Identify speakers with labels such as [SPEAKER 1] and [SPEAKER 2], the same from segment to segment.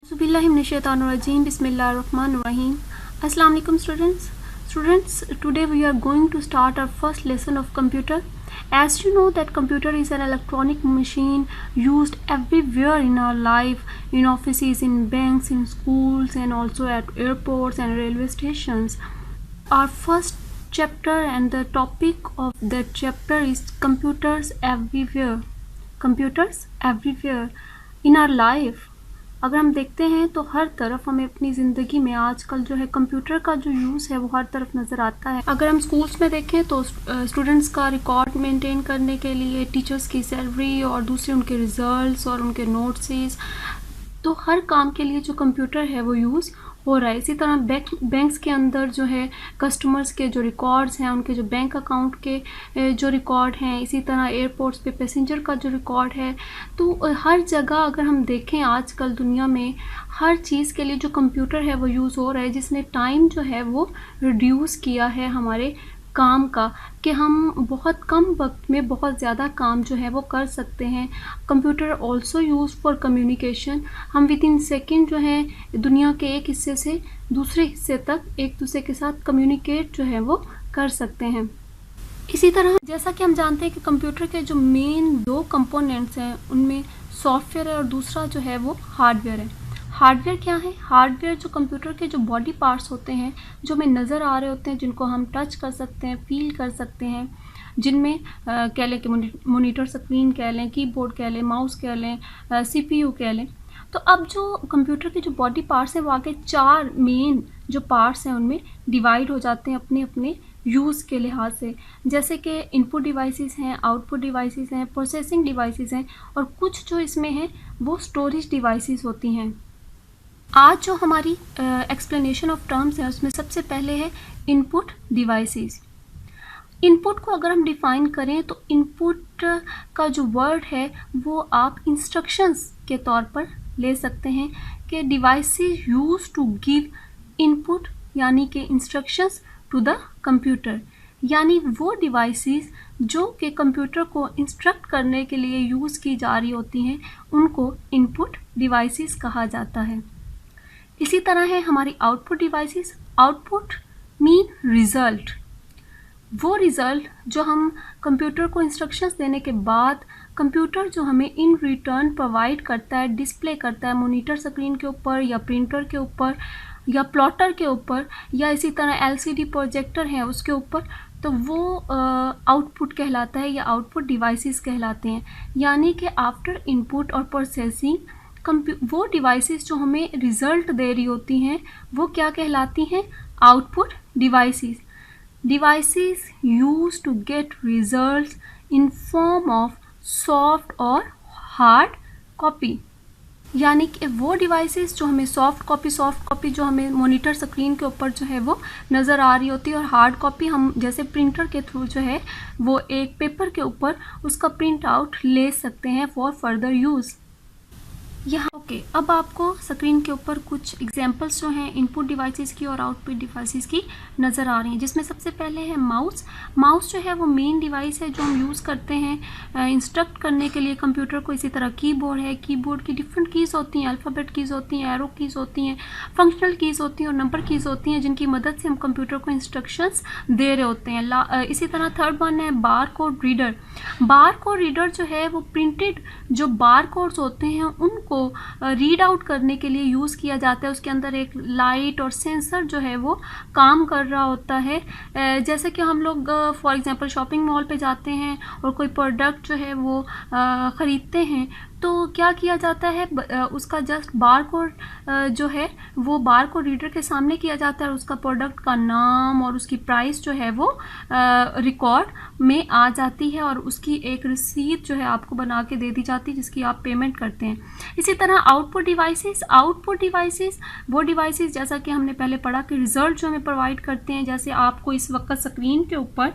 [SPEAKER 1] Bismillahirrahmanirrahim. Bismillahirrahmanirrahim. Assalamu alaikum students. Today we are going to start our first lesson of computer. As you know that computer is an electronic machine used everywhere in our life, in offices, in banks, in schools, and also at airports and railway stations. Our first chapter and the topic of that chapter is computers everywhere. Computers everywhere in our life. अगर हम देखते हैं तो हर तरफ हमें अपनी ज़िंदगी में आजकल जो है कंप्यूटर का जो यूज़ है वो हर तरफ नज़र आता है। अगर हम स्कूल्स में देखें तो स्टूडेंट्स का रिकॉर्ड मेंटेन करने के लिए, टीचर्स की सैलरी और दूसरे उनके रिजल्ट्स और उनके नोट्स, तो हर काम के लिए जो कंप्यूटर है वो यूज़ हो रहा है। इसी तरह बैंक्स के अंदर जो है कस्टमर्स के जो रिकॉर्ड्स हैं, उनके जो बैंक अकाउंट के जो रिकॉर्ड हैं, इसी तरह एयरपोर्ट्स पे पैसेंजर का जो रिकॉर्ड है, तो हर जगह अगर हम देखें आजकल दुनिया में हर चीज़ के लिए जो कंप्यूटर है वो यूज़ हो रहा है, जिसने टाइम जो है वो रिड्यूस किया है हमारे काम का, कि हम बहुत कम वक्त में बहुत ज़्यादा काम जो है वो कर सकते हैं। Computer also use for communication. हम विद इन सेकेंड जो है दुनिया के एक हिस्से से दूसरे हिस्से तक एक दूसरे के साथ कम्युनिकेट जो है वो कर सकते हैं। इसी तरह जैसा कि हम जानते हैं कि कंप्यूटर के जो मेन दो कंपोनेंट्स हैं उनमें सॉफ्टवेयर है और दूसरा जो है वो हार्डवेयर है। हार्डवेयर क्या है? हार्डवेयर जो कंप्यूटर के जो बॉडी पार्ट्स होते हैं, जो हमें नज़र आ रहे होते हैं, जिनको हम टच कर सकते हैं, फील कर सकते हैं, जिनमें कह लें कि मॉनिटर स्क्रीन कह लें, कीबोर्ड कह लें, माउस कह लें, सीपीयू कह लें। तो अब जो कंप्यूटर के जो बॉडी पार्ट्स हैं वो आगे चार मेन जो पार्ट्स हैं उनमें डिवाइड हो जाते हैं अपने अपने यूज़ के लिहाज से। जैसे कि इनपुट डिवाइसेस हैं, आउटपुट डिवाइसेस हैं, प्रोसेसिंग डिवाइसेस हैं, और कुछ जो इसमें हैं वो स्टोरेज डिवाइसेस होती हैं। आज जो हमारी एक्सप्लेनेशन ऑफ टर्म्स है उसमें सबसे पहले है इनपुट डिवाइसेस। इनपुट को अगर हम डिफ़ाइन करें तो इनपुट का जो वर्ड है वो आप इंस्ट्रक्शंस के तौर पर ले सकते हैं कि devices use to give input, यानी कि इंस्ट्रक्शंस टू द कंप्यूटर, यानी वो डिवाइसेस जो कि कंप्यूटर को इंस्ट्रक्ट करने के लिए यूज़ की जा रही होती हैं उनको इनपुट डिवाइसेस कहा जाता है। इसी तरह है हमारी output devices. Output mean result, वो रिज़ल्ट जो हम कंप्यूटर को इंस्ट्रक्शंस देने के बाद कंप्यूटर जो हमें इन रिटर्न प्रोवाइड करता है, डिस्प्ले करता है मॉनिटर स्क्रीन के ऊपर या प्रिंटर के ऊपर या प्लॉटर के ऊपर या इसी तरह एलसीडी प्रोजेक्टर है उसके ऊपर, तो वो आउटपुट कहलाता है या आउटपुट डिवाइसेस कहलाते हैं। यानी कि आफ्टर इनपुट और प्रोसेसिंग वो डिवाइसेस जो हमें रिज़ल्ट दे रही होती हैं वो क्या कहलाती हैं? Output devices. Devices use to get results in form of soft और हार्ड कॉपी, यानी कि वो डिवाइसेस जो हमें सॉफ्ट कॉपी जो हमें मॉनिटर स्क्रीन के ऊपर जो है वो नज़र आ रही होती है, और हार्ड कॉपी हम जैसे प्रिंटर के थ्रू जो है वो एक पेपर के ऊपर उसका प्रिंट आउट ले सकते हैं फॉर फर्दर यूज़। यहाँ ओके, अब आपको स्क्रीन के ऊपर कुछ एग्जांपल्स जो हैं इनपुट डिवाइसेस की और आउटपुट डिवाइसेस की नज़र आ रही हैं, जिसमें सबसे पहले है माउस। माउस जो है वो मेन डिवाइस है जो हम यूज़ करते हैं इंस्ट्रक्ट करने के लिए कंप्यूटर को। इसी तरह कीबोर्ड है, कीबोर्ड की डिफरेंट कीज़ होती हैं, अल्फ़ाबेट कीज़ होती हैं, एरो कीज़ होती हैं, फंक्शनल कीज़ होती हैं और नंबर कीज़ होती हैं, जिनकी मदद से हम कंप्यूटर को इंस्ट्रक्शंस दे रहे होते हैं। इसी तरह थर्ड वन है bar code reader. Bar code reader जो है वो प्रिंटेड जो बार कोड्स होते हैं उनको रीड आउट करने के लिए यूज़ किया जाता है। उसके अंदर एक लाइट और सेंसर जो है वो काम कर रहा होता है। जैसे कि हम लोग फॉर एग्जांपल शॉपिंग मॉल पे जाते हैं और कोई प्रोडक्ट जो है वो ख़रीदते हैं, तो क्या किया जाता है, उसका जस्ट बार कोड जो है वो बार कोड रीडर के सामने किया जाता है और उसका प्रोडक्ट का नाम और उसकी प्राइस जो है वो रिकॉर्ड में आ जाती है और उसकी एक रिसीट जो है आपको बना के दे दी जाती है जिसकी आप पेमेंट करते हैं। इसी तरह आउटपुट डिवाइसेस वो डिवाइसेस जैसा कि हमने पहले पढ़ा कि रिज़ल्ट जो हमें प्रोवाइड करते हैं, जैसे आपको इस वक्त स्क्रीन के ऊपर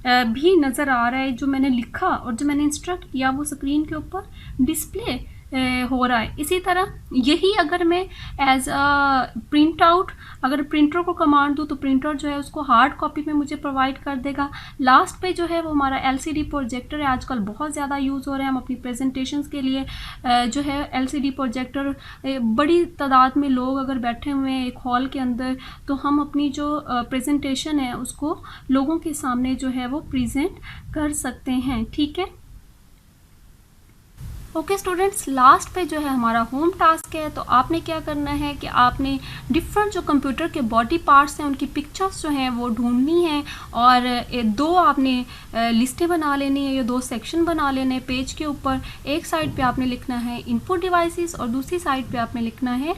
[SPEAKER 1] भी नज़र आ रहा है जो मैंने लिखा और जो मैंने इंस्ट्रक्ट किया वो स्क्रीन के ऊपर डिस्प्ले हो रहा है। इसी तरह यही अगर मैं एज अ प्रिंट आउट अगर प्रिंटर को कमांड दूँ तो प्रिंटर जो है उसको हार्ड कॉपी में मुझे प्रोवाइड कर देगा। लास्ट पे जो है वो हमारा एलसीडी प्रोजेक्टर है, आजकल बहुत ज़्यादा यूज़ हो रहे हैं। हम अपनी प्रेजेंटेशंस के लिए जो है एलसीडी प्रोजेक्टर, बड़ी तादाद में लोग अगर बैठे हुए हैं एक हॉल के अंदर, तो हम अपनी जो प्रेजेंटेशन है उसको लोगों के सामने जो है वो प्रेजेंट कर सकते हैं। ठीक है, ओके स्टूडेंट्स, लास्ट पे जो है हमारा होम टास्क है। तो आपने क्या करना है कि आपने डिफरेंट जो कंप्यूटर के बॉडी पार्ट्स हैं उनकी पिक्चर्स जो हैं वो ढूंढनी है, और दो आपने लिस्टें बना लेनी है या दो सेक्शन बना लेने हैं पेज के ऊपर। एक साइड पे आपने लिखना है इनपुट डिवाइसेस और दूसरी साइड पे आपने लिखना है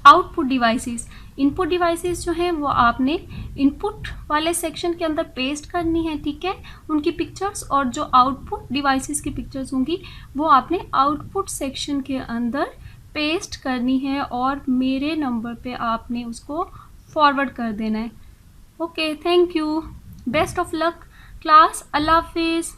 [SPEAKER 1] आउटपुट डिवाइसेस। इनपुट डिवाइसेस जो हैं वो आपने इनपुट वाले सेक्शन के अंदर पेस्ट करनी है, ठीक है, उनकी पिक्चर्स, और जो आउटपुट डिवाइसेस की पिक्चर्स होंगी वो आपने आउटपुट सेक्शन के अंदर पेस्ट करनी है, और मेरे नंबर पे आपने उसको फॉरवर्ड कर देना है। Okay, thank you, best of luck class, अल्लाह हाफिज़।